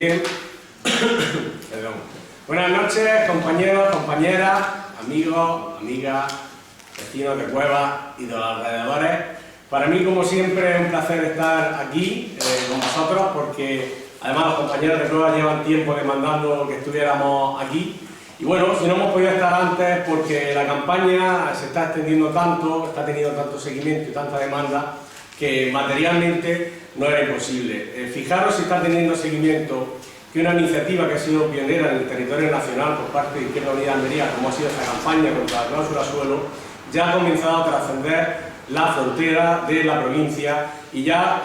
Perdón. Buenas noches, compañeros, compañeras, amigos, amigas, vecinos de Cueva y de los alrededores. Para mí, como siempre, es un placer estar aquí con vosotros, porque además los compañeros de Cueva llevan tiempo demandando que estuviéramos aquí. Y bueno, si no hemos podido estar antes, porque la campaña se está extendiendo tanto, está teniendo tanto seguimiento y tanta demanda, que materialmente no era imposible. Fijaros si está teniendo seguimiento que una iniciativa que ha sido pionera en el territorio nacional por parte de Izquierda Unida Almería, como ha sido esta campaña contra la cláusula suelo, ya ha comenzado a trascender la frontera de la provincia y ya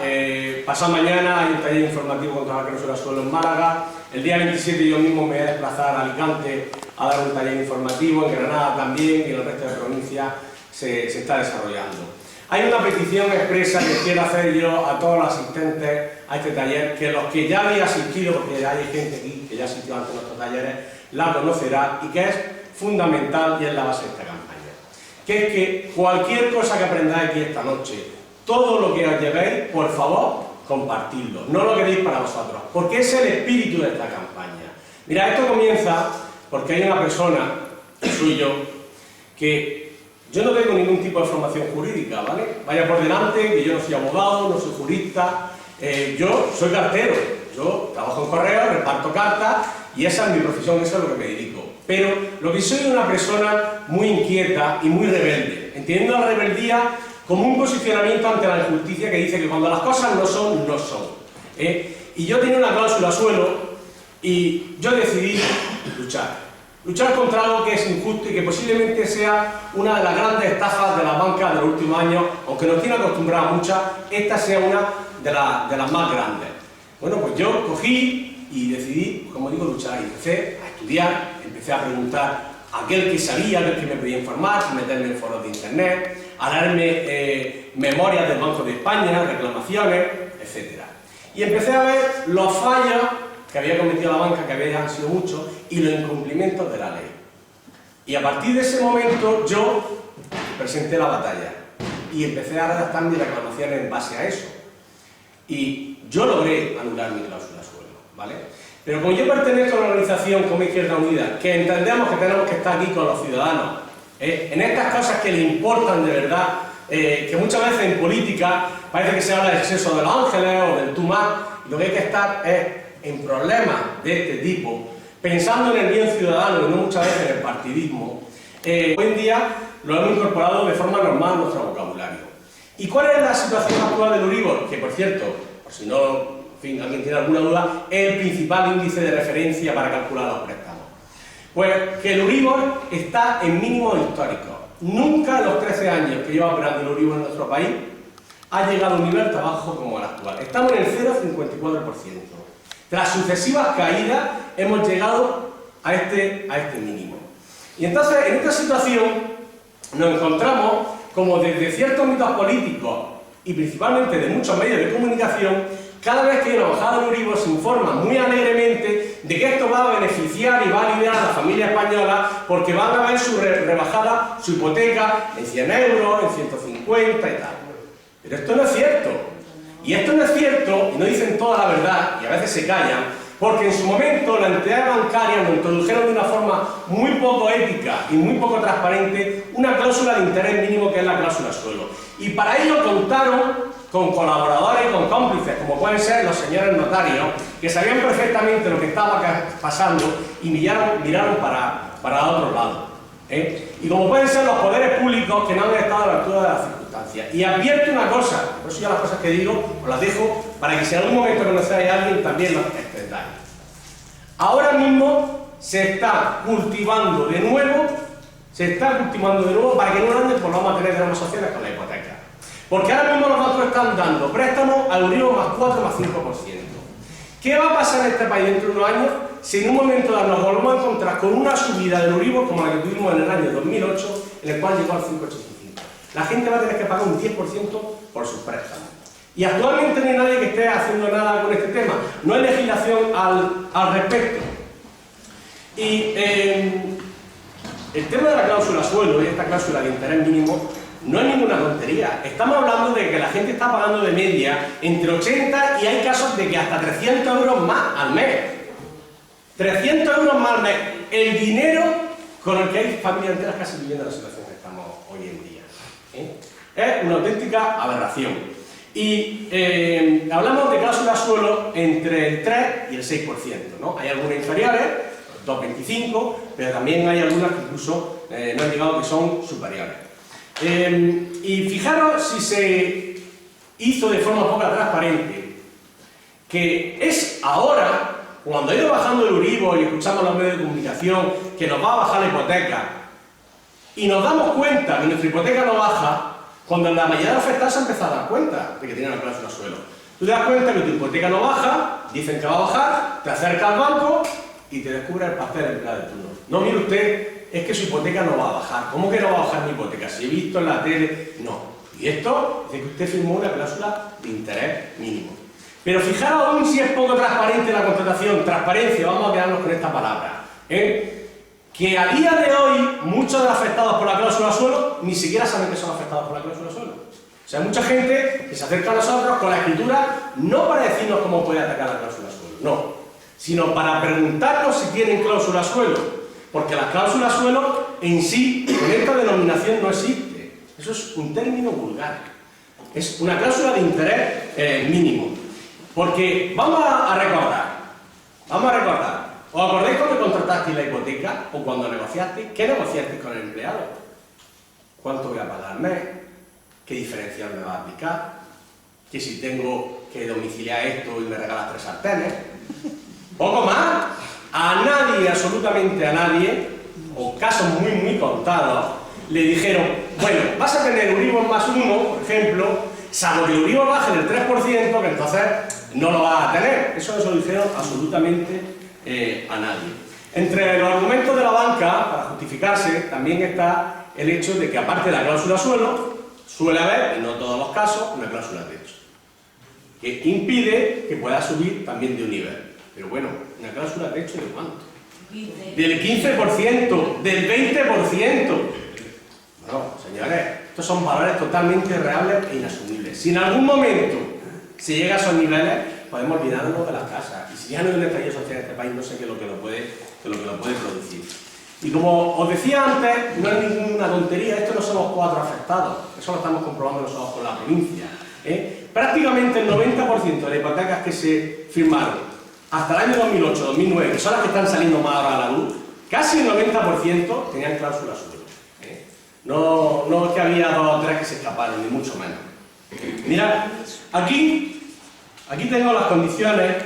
pasado mañana hay un taller informativo contra la cláusula suelo en Málaga. El día 27 yo mismo me voy a desplazar a Alicante a dar un taller informativo, en Granada también y en el resto de provincias se está desarrollando. Hay una petición expresa que quiero hacer yo a todos los asistentes a este taller, que los que ya habéis asistido, porque hay gente aquí que ya asistió antes a nuestros talleres, la conocerá y que es fundamental y es la base de esta campaña. Que es que cualquier cosa que aprendáis aquí esta noche, todo lo que os llevéis, por favor, compartidlo. No lo queréis para vosotros, porque es el espíritu de esta campaña. Mira, esto comienza porque hay una persona, que soy yo, que yo no tengo ningún tipo de formación jurídica, ¿vale? Vaya por delante, que yo no soy abogado, no soy jurista, yo soy cartero, yo trabajo en correo, reparto cartas y esa es mi profesión, eso es lo que me dedico. Pero lo que soy es una persona muy inquieta y muy rebelde, entendiendo la rebeldía como un posicionamiento ante la injusticia que dice que cuando las cosas no son, no son. Y yo tenía una cláusula suelo y yo decidí luchar contra algo que es injusto y que posiblemente sea una de las grandes estafas de la banca de los últimos años, aunque nos tiene acostumbrado a muchas, esta sea una de las más grandes. Bueno, pues yo cogí y decidí, como digo, luchar y empecé a estudiar, empecé a preguntar a aquel que sabía, a aquel que me podía informar, a meterme en foros de internet, a darme memorias del Banco de España, reclamaciones, etc. Y empecé a ver los fallos que había cometido la banca, que habían sido muchos, y los incumplimientos de la ley. Y a partir de ese momento yo presenté la batalla y empecé a redactar mis reclamaciones en base a eso. Y yo logré anular mi cláusula suelo, ¿vale? Pero como yo pertenezco a una organización como Izquierda Unida, que entendemos que tenemos que estar aquí con los ciudadanos, en estas cosas que les importan de verdad, que muchas veces en política parece que se habla del exceso de los ángeles o del tú más, y lo que hay que estar es en problemas de este tipo, pensando en el bien ciudadano y no muchas veces en el partidismo, hoy en día lo hemos incorporado de forma normal en nuestro vocabulario. ¿Y cuál es la situación actual del Euribor? Que, por cierto, por si no, en fin, alguien tiene alguna duda, es el principal índice de referencia para calcular los préstamos. Pues que el Euribor está en mínimos históricos. Nunca en los 13 años que lleva operando el Euribor en nuestro país ha llegado a un nivel tan bajo como el actual. Estamos en el 0,54%. Tras sucesivas caídas hemos llegado a este mínimo. Y entonces, en esta situación, nos encontramos como desde ciertos ámbitos políticos y principalmente de muchos medios de comunicación, cada vez que hay una bajada del Euribor se informa muy alegremente de que esto va a beneficiar y va a aliviar a la familia española porque van a ver su rebajada, su hipoteca en 100 euros, en 150 y tal. Pero esto no es cierto. Y esto no es cierto, y no dicen toda la verdad, y a veces se callan, porque en su momento la entidad bancaria nos introdujeron de una forma muy poco ética y muy poco transparente una cláusula de interés mínimo que es la cláusula suelo. Y para ello contaron con colaboradores y con cómplices, como pueden ser los señores notarios, que sabían perfectamente lo que estaba pasando y miraron para otro lado. Y como pueden ser los poderes públicos que no han estado a la altura de las circunstancias. Y advierto una cosa, por eso ya las cosas que digo os las dejo para que si en algún momento conocéis a alguien también las extendáis. Ahora mismo se está cultivando de nuevo para que en un año pues, vamos a tener dramas sociales con la hipoteca. Porque ahora mismo los bancos están dando préstamos al Euribor más 4 más 5%. ¿Qué va a pasar en este país dentro de unos años si en un momento dado nos volvemos a encontrar con una subida del Euribor como la que tuvimos en el año 2008, en el cual llegó al 5,85? La gente va a tener que pagar un 10% por sus préstamos. Y actualmente no hay nadie que esté haciendo nada con este tema. No hay legislación al respecto. Y el tema de la cláusula suelo y esta cláusula de interés mínimo no es ninguna tontería. Estamos hablando de que la gente está pagando de media entre 80 y hay casos de que hasta 300 euros más al mes. 300 euros más al mes. El dinero con el que hay familias enteras casi viviendo la situación que estamos hoy en día. Es una auténtica aberración. Y hablamos de cláusulas suelo entre el 3 y el 6%, ¿no? Hay algunas inferiores, 2,25, pero también hay algunas que incluso no han llegado que son superiores. Y fijaros si se hizo de forma poco transparente, que es ahora, cuando ha ido bajando el Euribor y escuchamos los medios de comunicación que nos va a bajar la hipoteca, y nos damos cuenta que nuestra hipoteca no baja, cuando la mayoría de los afectados se ha empezado a dar cuenta de que tienen la cláusula suelo. Tú te das cuenta que tu hipoteca no baja, dicen que va a bajar, te acercas al banco y te descubre el pastel en plan de turno. No, mire usted, es que su hipoteca no va a bajar. ¿Cómo que no va a bajar mi hipoteca? Si he visto en la tele... No. Y esto dice que usted firmó una cláusula de interés mínimo. Pero fijaros aún si es poco transparente la contratación, transparencia, vamos a quedarnos con esta palabra, que a día de hoy muchos de los afectados por la cláusula suelo ni siquiera saben que son afectados por la cláusula suelo. O sea, hay mucha gente que se acerca a nosotros con la escritura no para decirnos cómo puede atacar la cláusula suelo, no, sino para preguntarnos si tienen cláusula suelo, porque la cláusula suelo en sí, con esta denominación no existe. Eso es un término vulgar. Es una cláusula de interés mínimo. Porque vamos a recordar, ¿os acordáis cuando contratasteis la hipoteca o cuando negociasteis? ¿Qué negociasteis con el empleado? ¿Cuánto voy a pagar al mes? ¿Qué diferencial me va a aplicar? ¿Que si tengo que domiciliar esto y me regalas 3 sartenes? ¿Poco más? A nadie, absolutamente a nadie, o casos muy contados, le dijeron, bueno, vas a tener Euribor más 1, por ejemplo, salvo que el Euribor baje del 3%, que entonces no lo vas a tener. Eso no se lo dijeron absolutamente a nadie. Entre los argumentos de la banca, para justificarse, también está el hecho de que aparte de la cláusula suelo, suele haber, en no todos los casos, una cláusula techo, que impide que pueda subir también de un nivel. Pero bueno, ¿una cláusula techo de cuánto? Del 15%, del 20%. No, señores, estos son valores totalmente reales e inasumibles. Si en algún momento se llega a esos niveles, podemos olvidarnos de las casas. Y si ya no hay un estallido social en este país, no sé qué es lo que lo puede producir. Y como os decía antes, no es ninguna tontería, estos no son los 4 afectados. Eso lo estamos comprobando nosotros con la provincia. Prácticamente el 90% de las hipotecas que se firmaron hasta el año 2008-2009, que son las que están saliendo más ahora a la luz, casi el 90% tenían cláusulas suelo. No es que había 2 o 3 que se escaparon, ni mucho menos. Mirad, aquí tengo las condiciones,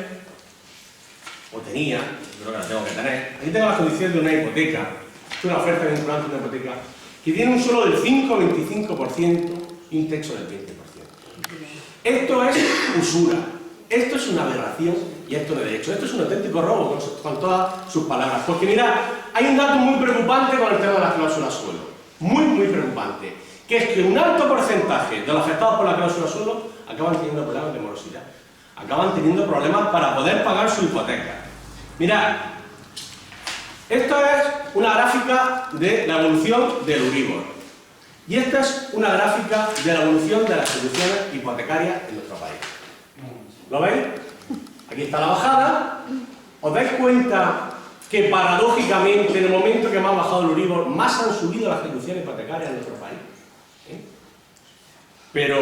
o tenía, creo que las tengo que tener, aquí tengo las condiciones de una hipoteca, una oferta vinculante de una hipoteca, que tiene un suelo del 5,25% y un techo del 20%. Esto es usura, esto es una aberración y esto no es derecho, esto es un auténtico robo con todas sus palabras. Porque mirad, hay un dato muy preocupante con el tema de las cláusulas suelo, muy preocupante, que es que un alto porcentaje de los afectados por la cláusula suelo acaban teniendo problemas de morosidad, acaban teniendo problemas para poder pagar su hipoteca. Mirad, esto es una gráfica de la evolución del Euribor y esta es una gráfica de la evolución de las soluciones hipotecarias en nuestro país. ¿Lo veis? Aquí está la bajada. ¿Os dais cuenta que paradójicamente en el momento que más ha bajado el Euribor, más han subido las ejecuciones hipotecarias en nuestro país? Pero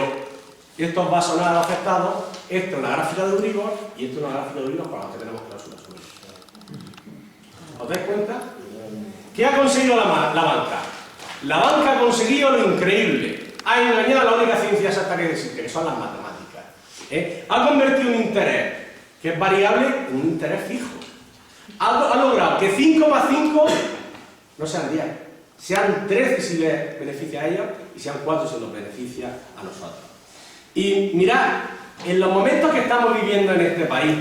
esto va a sonar a los afectados. Esto es una gráfica de Euribor y esto es una gráfica de Euribor para los que tenemos cláusulas suelo. ¿Os dais cuenta? ¿Qué ha conseguido la banca? La banca ha conseguido lo increíble. Ha engañado a la única ciencia exacta que existe, que son las matemáticas. Ha convertido un interés que es variable en un interés fijo. Ha logrado que 5 más 5 no sean 10, sean 13 si les beneficia a ellos y sean 4 si nos beneficia a nosotros. Y mirad, en los momentos que estamos viviendo en este país,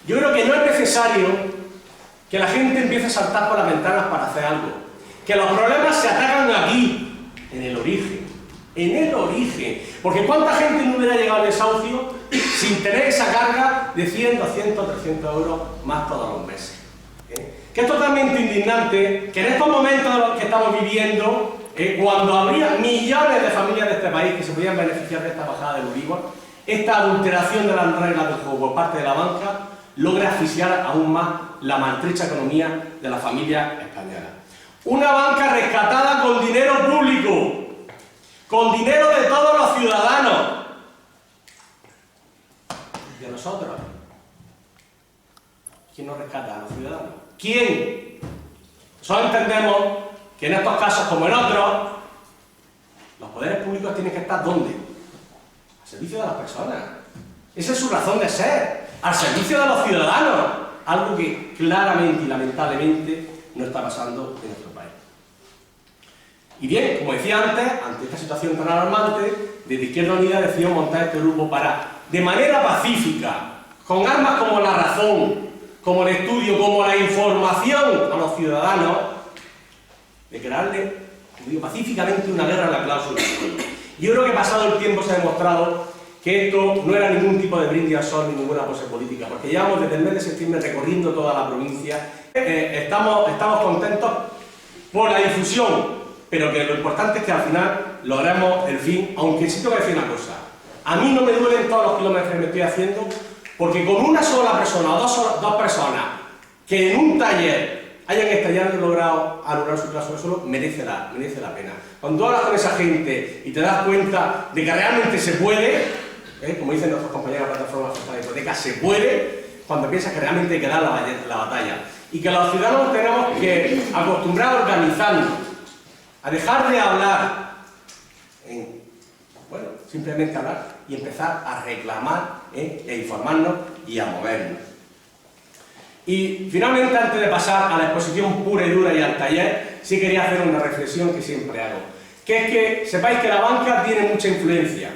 yo creo que no es necesario que la gente empiece a saltar por las ventanas para hacer algo. Que los problemas se atacan aquí, en el origen. En el origen. Porque ¿cuánta gente no hubiera llegado al desahucio sin tener esa carga de 100, 200, 300 euros más todos los meses? Que es totalmente indignante que en estos momentos que estamos viviendo, cuando habría millones de familias de este país que se podían beneficiar de esta bajada del Euribor, esta adulteración de las reglas del juego por parte de la banca logra asfixiar aún más la maltrecha economía de las familias españolas. Una banca rescatada con dinero público, con dinero de todos los ciudadanos, de nosotros. ¿Quién nos rescata a los ciudadanos? ¿Quién? Nosotros entendemos que en estos casos, como en otros, los poderes públicos tienen que estar ¿dónde? Al servicio de las personas. Esa es su razón de ser, al servicio de los ciudadanos, algo que claramente y lamentablemente no está pasando en nuestro país. Y bien, como decía antes, ante esta situación tan alarmante, desde Izquierda Unida decidimos montar este grupo para, de manera pacífica, con armas como la razón, como el estudio, como la información a los ciudadanos, declararle, como digo, pacíficamente una guerra a la cláusula suelo. Yo creo que pasado el tiempo se ha demostrado que esto no era ningún tipo de brindis al sol ni ninguna pose política, porque llevamos desde el mes de septiembre recorriendo toda la provincia. Estamos contentos por la difusión, pero que lo importante es que al final logremos el fin, aunque sí tengo que decir una cosa. A mí no me duelen todos los kilómetros que me estoy haciendo, porque con una sola persona o dos personas que en un taller hayan estallado y logrado anular su cláusula suelo, merece la pena. Cuando hablas con esa gente y te das cuenta de que realmente se puede, como dicen nuestros compañeros de la plataforma de hipotecas, se puede, cuando piensas que realmente hay que dar la batalla. Y que los ciudadanos tenemos que acostumbrar a organizarnos, a dejar de hablar, bueno, simplemente hablar y empezar a reclamar, e informarnos y a movernos. Y finalmente, antes de pasar a la exposición pura y dura y al taller, sí quería hacer una reflexión que siempre hago, que es que sepáis que la banca tiene mucha influencia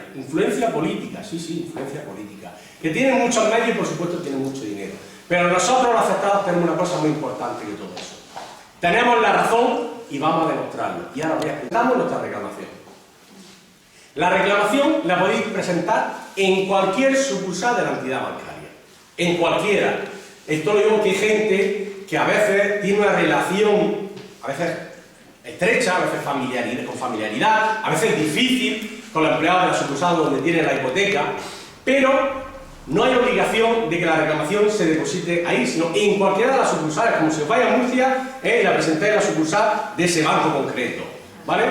política, sí, influencia política, que tiene muchos medios y por supuesto tiene mucho dinero, pero nosotros los afectados tenemos una cosa muy importante que todo eso. Tenemos la razón y vamos a demostrarlo. Y ahora explicamos nuestra reclamación. La reclamación la podéis presentar en cualquier sucursal de la entidad bancaria, en cualquiera. Esto lo digo que hay gente que a veces tiene una relación, a veces estrecha, a veces con familiaridad, a veces difícil con los empleados de la sucursal donde tiene la hipoteca, pero no hay obligación de que la reclamación se deposite ahí, sino en cualquiera de las sucursales, como si os vaya a Murcia y la presentáis en la sucursal de ese banco concreto, ¿vale?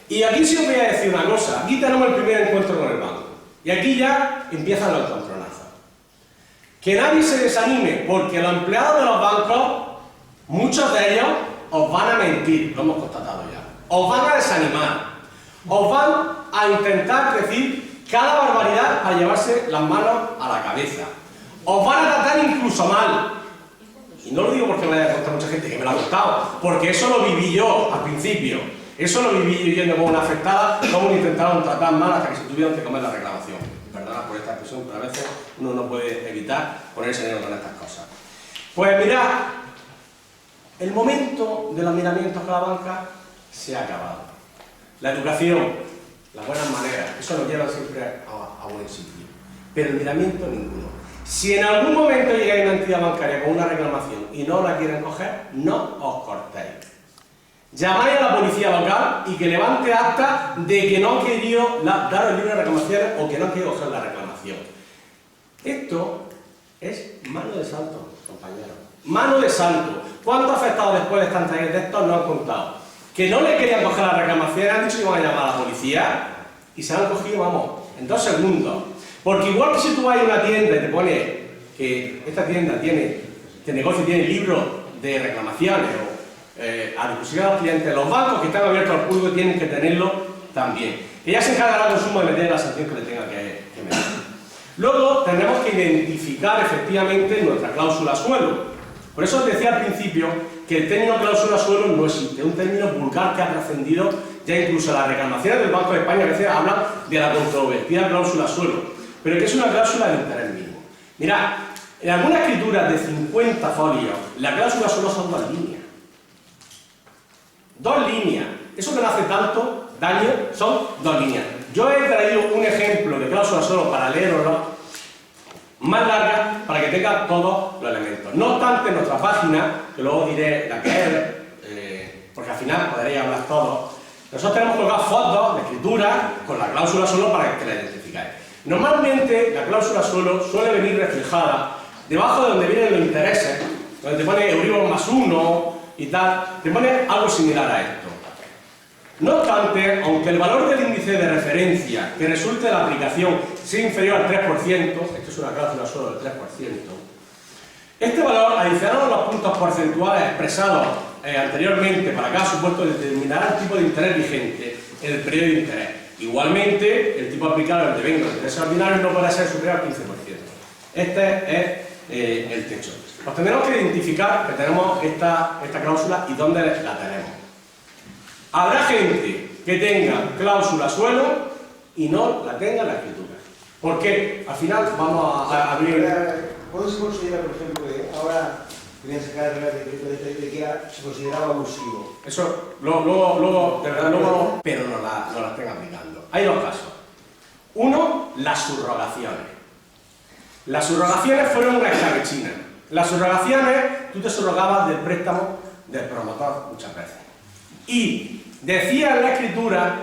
Y aquí sí os voy a decir una cosa, aquí tenemos el primer encuentro con el banco, y aquí ya empiezan los encontronazos. Que nadie se desanime, porque los empleados de los bancos, muchos de ellos, os van a mentir, lo hemos constatado ya, os van a desanimar, os van a intentar decir cada barbaridad para llevarse las manos a la cabeza, os van a tratar incluso mal, y no lo digo porque me haya contado mucha gente que me lo ha gustado, porque eso lo viví yo al principio, eso lo viví yo yendo como una afectada, como me intentaron tratar mal hasta que se tuvieron que comer la reclamación. Perdona por esta expresión, pero a veces uno no puede evitar ponerse en con estas cosas. Pues mirad, el momento de los miramientos con la banca se ha acabado. La educación, las buenas maneras, eso nos lleva siempre a buen sitio. Pero el miramiento ninguno. Si en algún momento llegáis a una entidad bancaria con una reclamación y no la quieren coger, no os cortéis. Llamáis a la policía local y que levante acta de que no ha querido daros libre reclamación o que no ha querido coger la reclamación. Esto es mano de santo, compañeros. Mano de santo. ¿Cuántos afectados después de estar en de estos no han contado? Que no le querían coger la reclamación, han dicho que iban a llamar a la policía y se han cogido, vamos, en 2 segundos. Porque igual que si tú vas a una tienda y te pone que esta tienda este negocio tiene libros de reclamaciones o a disposición de los clientes, los bancos que están abiertos al público tienen que tenerlo también. Que ya se encargará el consumo de meter la sanción que le tenga que meter. Luego tenemos que identificar efectivamente nuestra cláusula suelo. Por eso os decía al principio que el término cláusula suelo no existe, es un término vulgar que ha trascendido ya incluso las reclamaciones del Banco de España, a veces hablan de la controvertida cláusula suelo, pero que es una cláusula de interés mínimo. Mirad, en algunas escrituras de 50 folios, la cláusula suelo son 2 líneas. 2 líneas. Eso que no hace tanto daño son 2 líneas. Yo he traído un ejemplo de cláusula suelo para leeroslo más larga para que tenga todos los elementos. No obstante, en nuestra página, que luego diré la que es, porque al final podréis hablar todos, Nosotros tenemos colgadas fotos de escritura con la cláusula suelo para que la identificáis. Normalmente la cláusula suelo suele venir reflejada debajo de donde vienen los intereses, donde te pone Euribor más 1 y tal, te pone algo similar a esto. No obstante, aunque el valor del índice de referencia que resulte de la aplicación sea inferior al 3%, esto es una cláusula suelo del 3%, este valor, adicionado a los puntos porcentuales expresados anteriormente para cada supuesto, determinará el tipo de interés vigente en el periodo de interés. Igualmente, el tipo aplicable al devengo de intereses ordinarios no podrá ser superior al 15%. Este es el techo. Pues tendremos que identificar que tenemos esta cláusula y dónde la tenemos. Habrá gente que tenga cláusula suelo y no la tenga en la escritura. ¿Por qué? Al final vamos a abrir... ¿Cuándo se considera, por ejemplo, que ahora querían sacar el de que se consideraba abusivo? Eso, luego, de verdad, luego, pero no la estén aplicando. Hay dos casos. Uno, las subrogaciones. Las subrogaciones fueron una escabechina. Las subrogaciones, tú te subrogabas del préstamo del promotor muchas veces. Y decía en la escritura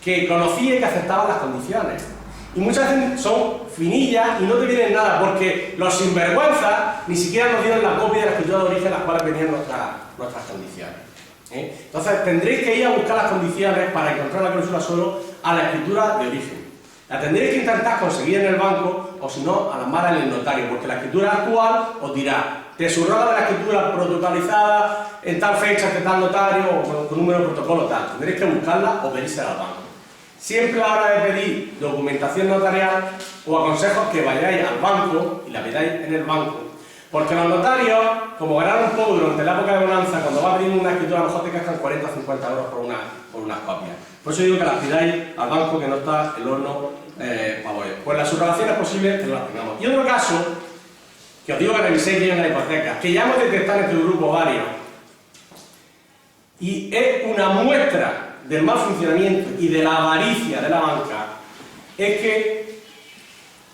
que conocía y que aceptaba las condiciones. Y muchas veces son finillas y no te vienen nada, porque los sinvergüenzas ni siquiera nos dieron la copia de la escritura de origen en las cuales venían nuestras condiciones. Entonces tendréis que ir a buscar las condiciones para encontrar la cláusula suelo a la escritura de origen. La tendréis que intentar conseguir en el banco o si no, a la mara en el notario, porque la escritura actual os dirá, te subroga de la escritura protocolizada en tal fecha, que tal notario o con número de protocolo tal. Tendréis que buscarla o pedírsela al banco. Siempre a la hora de pedir documentación notarial os aconsejo que vayáis al banco y la pidáis en el banco. Porque los notarios, como ganaron un poco durante la época de bonanza, cuando va a pedir una escritura a lo mejor te cascan 40 o 50 euros por unas copias. Por eso digo que las pidáis al banco, que no está el horno para bollo. Pues la subrogación es posible que no las tengamos. Y otro caso, que os digo que reviséis bien en la hipoteca, que ya hemos detectado en este grupo varios, y es una muestra del mal funcionamiento y de la avaricia de la banca, es que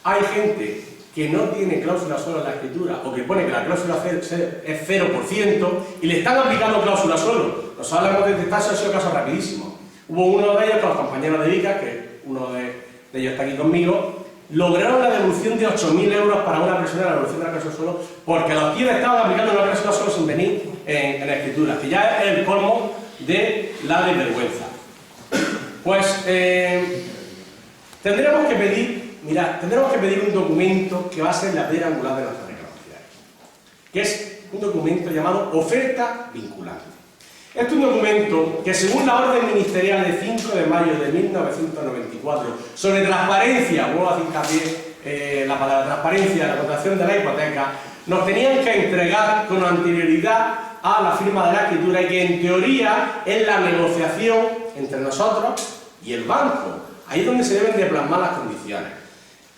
hay gente que no tiene cláusula suelo en la escritura o que pone que la cláusula es 0% y le están aplicando cláusula suelo. Nosotros hemos detectado, eso ha sido caso rapidísimo. Hubo uno de ellos con los compañeros de ICA, que uno de ellos está aquí conmigo, lograron la devolución de 8.000 euros para una persona, la devolución de la cláusula suelo, porque los tíos estaban aplicando una cláusula suelo sin venir en la escritura, que ya es el colmo de la desvergüenza. Pues tendremos que pedir un documento que va a ser la piedra angular de nuestra reclamación, que es un documento llamado oferta vinculante. Este es un documento que, según la orden ministerial de 5 de mayo de 1994 sobre transparencia, vuelvo a hincapié la palabra transparencia, la contratación de la hipoteca, nos tenían que entregar con anterioridad a la firma de la escritura y que en teoría es la negociación entre nosotros y el banco. Ahí es donde se deben de plasmar las condiciones.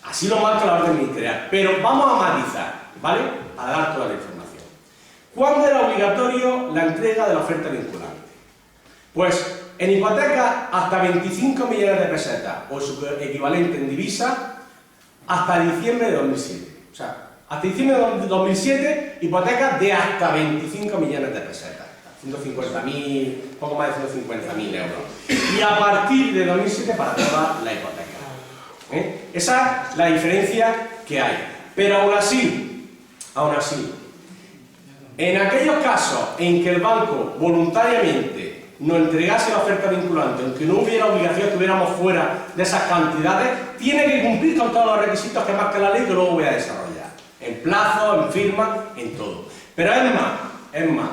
Así lo marca la orden ministerial. Pero vamos a matizar, ¿vale? Para dar toda la información. ¿Cuándo era obligatorio la entrega de la oferta vinculante? Pues en hipoteca hasta 25 millones de pesetas o su equivalente en divisa hasta diciembre de 2007. O sea, hasta diciembre de 2007, hipotecas de hasta 25 millones de pesetas. 150.000, poco más de 150.000 euros. Y a partir de 2007 para toda la hipoteca. Esa es la diferencia que hay. Pero aún así, en aquellos casos en que el banco voluntariamente nos entregase la oferta vinculante, aunque no hubiera obligación, estuviéramos fuera de esas cantidades, tiene que cumplir con todos los requisitos que marca la ley, que luego voy a desarrollar. En plazo, en firma, en todo. Pero es más.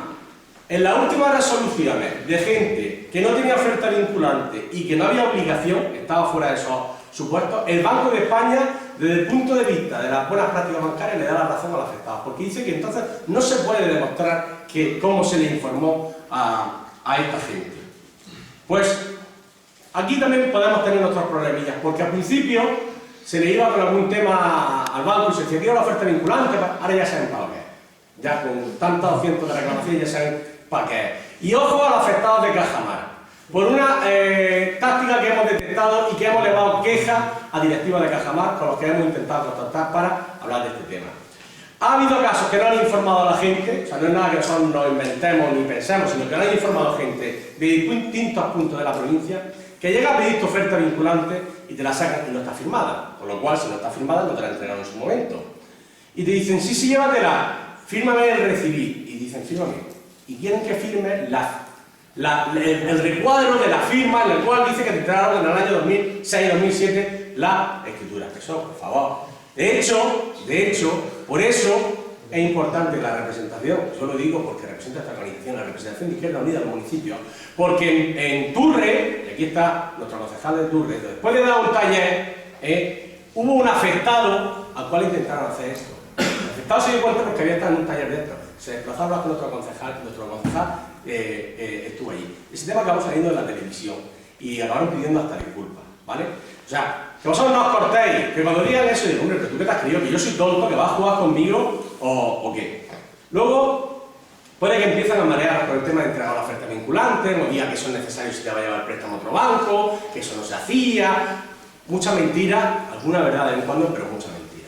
En las últimas resoluciones de gente que no tenía oferta vinculante y que no había obligación, estaba fuera de esos supuestos, el Banco de España, desde el punto de vista de las buenas prácticas bancarias, le da la razón al afectado, porque dice que entonces no se puede demostrar cómo se le informó a esta gente. Pues aquí también podemos tener nuestros problemillas, porque al principio se le iba con algún tema al banco y se decía, quiero la oferta vinculante, ahora ya saben para lo que es. Ya con tantos cientos de reclamaciones ya saben para qué es. Y ojo a los afectados de Cajamar, por una táctica que hemos detectado y que hemos elevado quejas a directivos de Cajamar con los que hemos intentado contactar para hablar de este tema. Ha habido casos que no han informado a la gente, o sea, no es nada que nosotros nos inventemos ni pensemos, sino que no han informado a gente de distintos puntos de la provincia, que llega a pedir tu oferta vinculante y te la sacan y no está firmada. Con lo cual, si no está firmada, no te la entregan en su momento. Y te dicen, sí, sí, llévatela, fírmame el recibir. Y dicen, fírmame. Y quieren que firme el recuadro de la firma en el cual dice que te entregaron en el año 2006-2007 la escritura. Eso, por favor. De hecho, por eso es importante la representación. Yo lo digo porque representa esta organización, la representación de Izquierda Unida del municipio. Porque en Turre, y aquí está nuestro concejal de Turre, después de dar un taller, hubo un afectado al cual intentaron hacer esto. El afectado se dio cuenta porque había estado en un taller de esto. Se desplazaba con nuestro concejal estuvo allí. Ese tema acabó saliendo en la televisión y acabaron pidiendo hasta disculpas, ¿vale? O sea, que vosotros no os cortéis, que cuando digan eso, digo, hombre, pero tú qué te has creído, que yo soy tonto, que vas a jugar conmigo o qué. Luego, puede que empiezan a marear por el tema de entregar la oferta vinculante, no diga que eso es necesario si te va a llevar el préstamo a otro banco, que eso no se hacía. Mucha mentira, alguna verdad de vez en cuando, pero mucha mentira.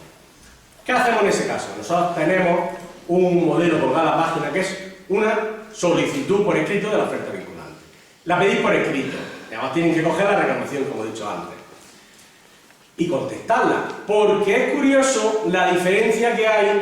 ¿Qué hacemos en ese caso? Nosotros tenemos un modelo colgado a la página que es una solicitud por escrito de la oferta vinculante. La pedís por escrito, además tienen que coger la reclamación, como he dicho antes, y contestarla, porque es curioso la diferencia que hay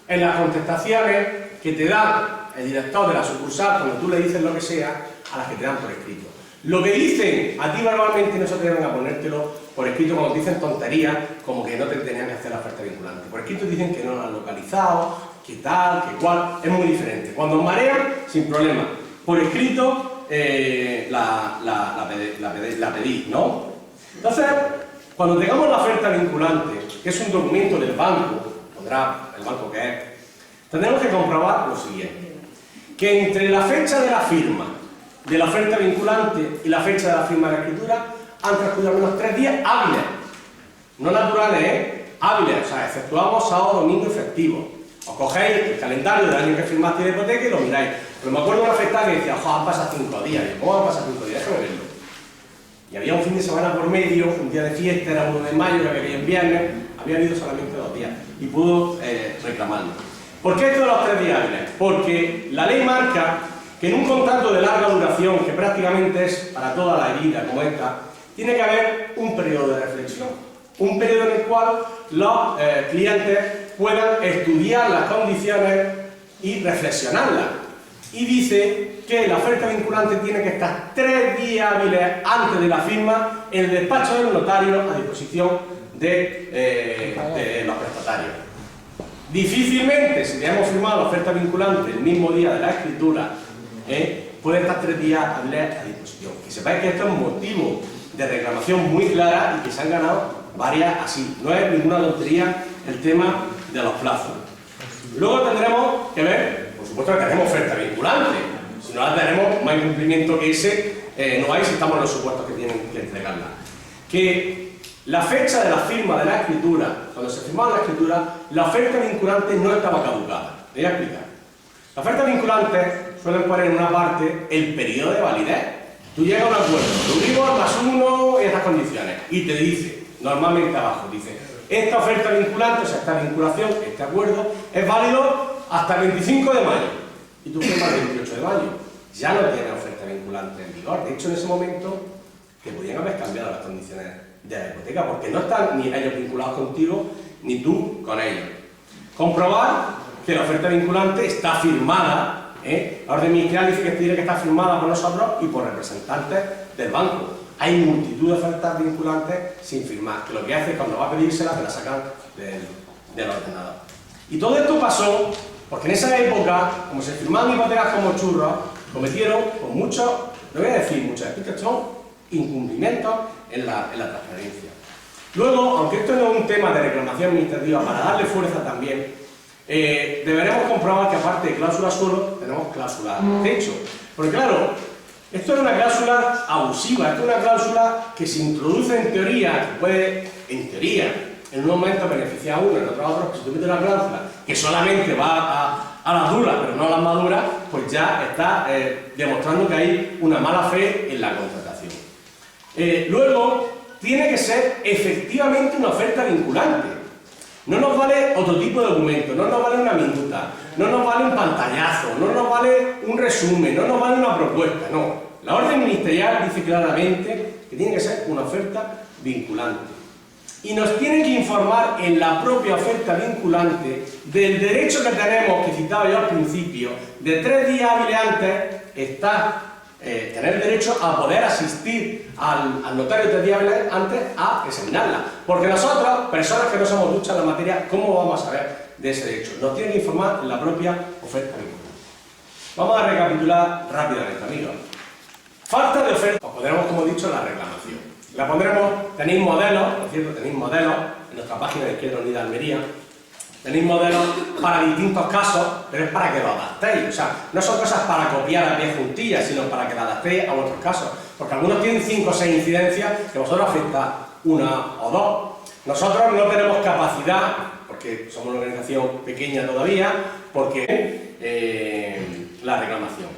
en las contestaciones que te da el director de la sucursal cuando tú le dices lo que sea, a las que te dan por escrito. Lo que dicen a ti verbalmente no se atreven a ponértelo por escrito cuando te dicen tonterías como que no te tenían que hacer la oferta vinculante. Por escrito dicen que no lo han localizado, que tal, que cual, es muy diferente. Cuando os marean, sin problema. Por escrito la pedís, ¿no? Entonces, cuando tengamos la oferta vinculante, que es un documento del banco, pondrá el banco que es, tendremos que comprobar lo siguiente, que entre la fecha de la firma de la oferta vinculante y la fecha de la firma de la escritura han transcurrido al menos 3 días hábiles, no naturales, hábiles, o sea, exceptuamos sábado, domingo y festivo. Os cogéis el calendario del año que firmaste de hipoteca y lo miráis. Pero me acuerdo de una afectada que decía, ojo, han pasado 5 días. Y yo, ¿cómo han pasado 5 días? Déjame verlo. Y había un fin de semana por medio, un día de fiesta, era 1 de mayo, era que había en viernes, había habido solamente 2 días. Y pudo reclamarlo. ¿Por qué esto de los 3 días hábiles? Porque la ley marca que en un contrato de larga duración, que prácticamente es para toda la vida como esta, tiene que haber un periodo de reflexión. Un periodo en el cual los clientes puedan estudiar las condiciones y reflexionarlas. Y dice que la oferta vinculante tiene que estar 3 días hábiles antes de la firma en el despacho del notario a disposición de los prestatarios. Difícilmente, si hemos firmado la oferta vinculante el mismo día de la escritura, puede estar 3 días hábiles a disposición. Que sepáis que esto es un motivo de reclamación muy clara y que se han ganado varias así. No es ninguna tontería el tema de los plazos. Luego tendremos que ver, por supuesto que tenemos oferta vinculante. Si no la tenemos, más incumplimiento que ese no hay si estamos en los supuestos que tienen que entregarla. Que la fecha de la firma de la escritura, cuando se firmaba la escritura, la oferta vinculante no estaba caducada. Voy a explicar. La oferta vinculante suelen poner en una parte el periodo de validez. Tú llegas a un acuerdo, Euribor más 1 y estas condiciones, y te dice, normalmente abajo, dice, esta oferta vinculante, o sea, esta vinculación, este acuerdo, es válido hasta el 25 de mayo. Y tú firmas el 28 de mayo. Ya no tienes oferta vinculante en vigor. De hecho, en ese momento, que podían haber cambiado las condiciones de la hipoteca, porque no están ni ellos vinculados contigo, ni tú con ellos. Comprobar que la oferta vinculante está firmada. La orden ministerial dice que tiene que estar firmada por nosotros y por representantes del banco. Hay multitud de ofertas vinculantes sin firmar, que lo que hace es cuando va a pedírsela, te la sacan del ordenador. Y todo esto pasó porque en esa época, como se firmaban hipotecas como churros, cometieron con muchos, no voy a decir muchos, estos son incumplimientos en la transparencia. Luego, aunque esto no es un tema de reclamación administrativa, para darle fuerza también, deberemos comprobar que aparte de cláusula suelo, tenemos cláusula techo. Porque claro, esto es una cláusula abusiva, esto es una cláusula que se introduce en teoría, que puede, en teoría, en un momento beneficiar a uno, en otro a otro, si tú metes una cláusula que solamente va a las duras, pero no a las maduras, pues ya está demostrando que hay una mala fe en la contratación. Luego, tiene que ser efectivamente una oferta vinculante. No nos vale otro tipo de documento, no nos vale una minuta, no nos vale un pantallazo, no nos vale un resumen, no nos vale una propuesta, no. La orden ministerial dice claramente que tiene que ser una oferta vinculante. Y nos tienen que informar en la propia oferta vinculante del derecho que tenemos, que citaba yo al principio, de 3 días hábiles antes, está tener derecho a poder asistir al notario 3 días hábiles antes a examinarla. Porque nosotros, personas que no somos duchas en la materia, ¿cómo vamos a saber de ese derecho? Nos tienen que informar en la propia oferta vinculante. Vamos a recapitular rápidamente, amigos. Falta de oferta, os pondremos, como he dicho, la reclamación. La pondremos, tenéis modelos, por cierto, tenéis modelos en nuestra página de Izquierda Unida Almería, tenéis modelos para distintos casos, pero es para que lo adaptéis, o sea, no son cosas para copiar a pie juntillas, sino para que lo adaptéis a vuestros casos, porque algunos tienen 5 o 6 incidencias que a vosotros afecta 1 o 2. Nosotros no tenemos capacidad, porque somos una organización pequeña todavía, porque la reclamación.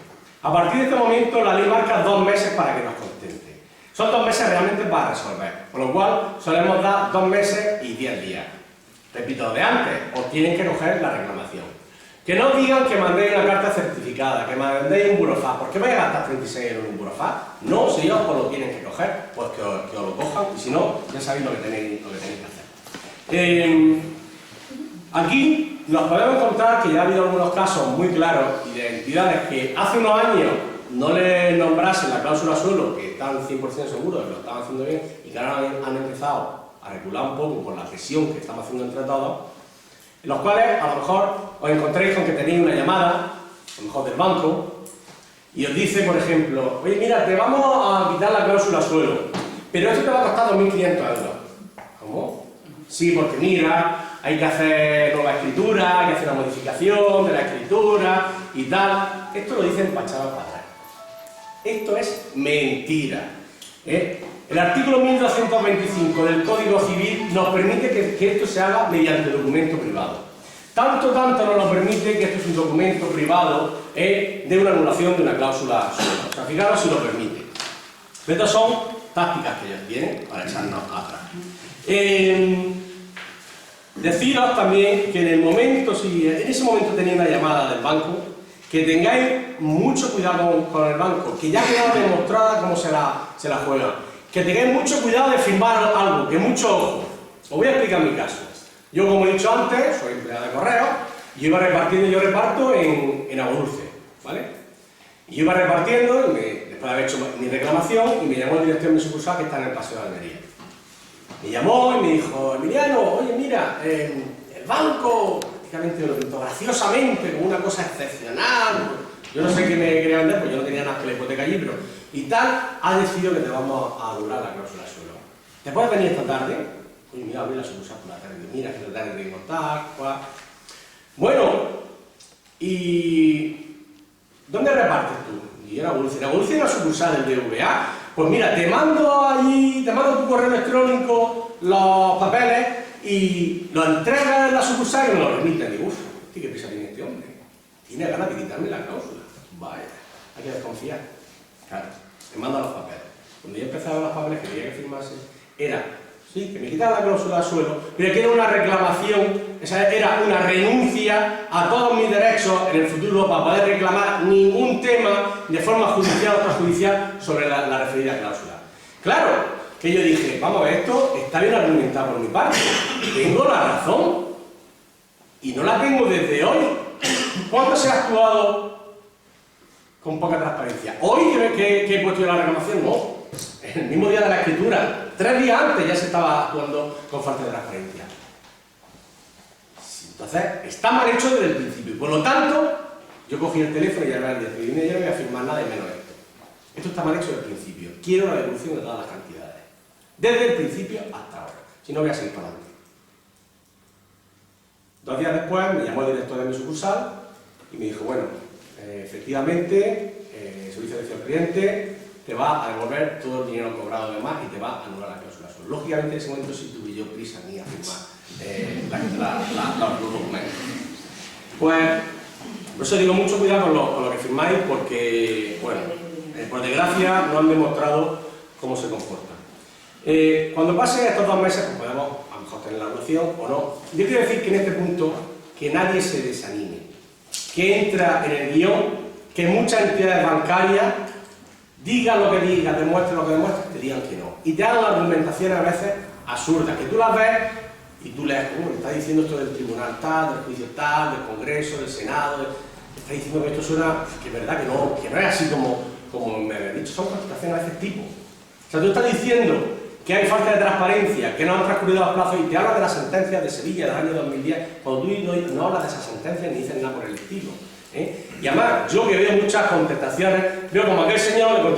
A partir de este momento la ley marca 2 meses para que nos contente. Son 2 meses realmente para resolver, por lo cual solemos dar 2 meses y 10 días. Repito, de antes, os tienen que coger la reclamación. Que no digan que mandéis una carta certificada, que mandéis un burofax. ¿Por qué vais a gastar 36 euros en un burofax? No, si ellos os lo tienen que coger, pues que os lo cojan, y si no, ya sabéis lo que tenéis que hacer. Aquí nos podemos encontrar que ya ha habido algunos casos muy claros y de entidades que hace unos años no le nombrasen la cláusula suelo, que están 100% seguros de que lo estaban haciendo bien, y que ahora han empezado a recular un poco con la presión que estamos haciendo entre todos, en los cuales a lo mejor os encontréis con que tenéis una llamada, a lo mejor del banco, y os dice, por ejemplo, oye, mira, te vamos a quitar la cláusula suelo, pero esto te va a costar 2.500 euros. ¿Cómo? Sí, porque mira, hay que hacer nueva escritura, hay que hacer una modificación de la escritura y tal. Esto lo dicen para echar para atrás. Esto es mentira. El artículo 1225 del Código Civil nos permite que esto se haga mediante documento privado. Tanto nos lo permite que esto es un documento privado de una anulación de una cláusula suelo. O sea, fijaros si lo permite. Estas son tácticas que ellos tienen para echarnos atrás. Deciros también que si en ese momento tenéis una llamada del banco, que tengáis mucho cuidado con el banco, que ya queda demostrada cómo se la juega, que tengáis mucho cuidado de firmar algo, que mucho ojo. Os voy a explicar mi caso. Yo, como he dicho antes, soy empleado de correo, y yo reparto en Agua Dulce, ¿vale? Y yo iba repartiendo, después de haber hecho mi reclamación, y me llamó el director de mi sucursal, que está en el Paseo de Almería. Me llamó y me dijo, Emiliano, oye, mira, el banco, prácticamente lo pintó graciosamente, como una cosa excepcional, yo no sé qué me quería vender, pues yo no tenía nada que la hipoteca allí, pero y tal, ha decidido que te vamos a anular la cláusula suelo. ¿Te puedes venir esta tarde? Oye, mira, abrí la sucursal por la tarde, mira, que la tarde tengo tal, cual. Bueno, ¿y dónde repartes tú? Y era Evolución, la sucursal del BVA. Pues mira, te mando tu correo electrónico, los papeles y los entregas en la sucursal y me los remiten. Digo, uff, ¿qué prisa tiene este hombre? Tiene ganas de quitarme la cláusula. Vaya, hay que desconfiar. Claro, te mando los papeles. Cuando yo empezaba los papeles que quería que firmase, era, sí, que me quitara la cláusula de suelo, pero que era una reclamación, era una renuncia a todos mis derechos en el futuro para poder reclamar ningún tema de forma judicial o extrajudicial sobre la referida cláusula. Claro, que yo dije, vamos a ver, esto está bien argumentado por mi parte, tengo la razón, y no la tengo desde hoy. ¿Cuándo se ha actuado con poca transparencia? ¿Hoy que he puesto yo la reclamación? No, el mismo día de la escritura, 3 días antes ya se estaba actuando con falta de transparencia. Entonces, está mal hecho desde el principio. Por lo tanto, yo cogí el teléfono y ya le dije, yo no voy a firmar nada y menos esto. Esto está mal hecho desde el principio. Quiero la devolución de todas las cantidades. Desde el principio hasta ahora. Si no, voy a seguir para adelante. 2 días después me llamó el director de mi sucursal y me dijo, bueno, efectivamente, el servicio de atención al cliente te va a devolver todo el dinero cobrado de más y te va a anular la cláusula suelo. Lógicamente, en ese momento sí tuve yo prisa ni a firmar los documentos. Pues, por eso digo, mucho cuidado con lo que firmáis, porque, bueno, por desgracia no han demostrado cómo se comportan. Cuando pasen estos 2 meses, pues podemos a lo mejor sostener la evolución o no. Yo quiero decir que en este punto, que nadie se desanime, que entra en el guión, que muchas entidades bancarias digan lo que digan, demuestren lo que demuestren, te digan que no. Y te hagan argumentaciones a veces absurdas, que tú las ves y tú lees, me está diciendo esto del tribunal tal, del juicio tal, del Congreso, del Senado, está diciendo que esto suena, que es verdad que no es así como me habéis dicho, son constataciones de ese tipo. O sea, tú estás diciendo que hay falta de transparencia, que no han transcurrido los plazos y te hablas de las sentencias de Sevilla del año 2010, cuando tú no hablas de esas sentencias ni dices nada por el estilo. Y además, yo que veo muchas contestaciones, veo como aquel señor le contesta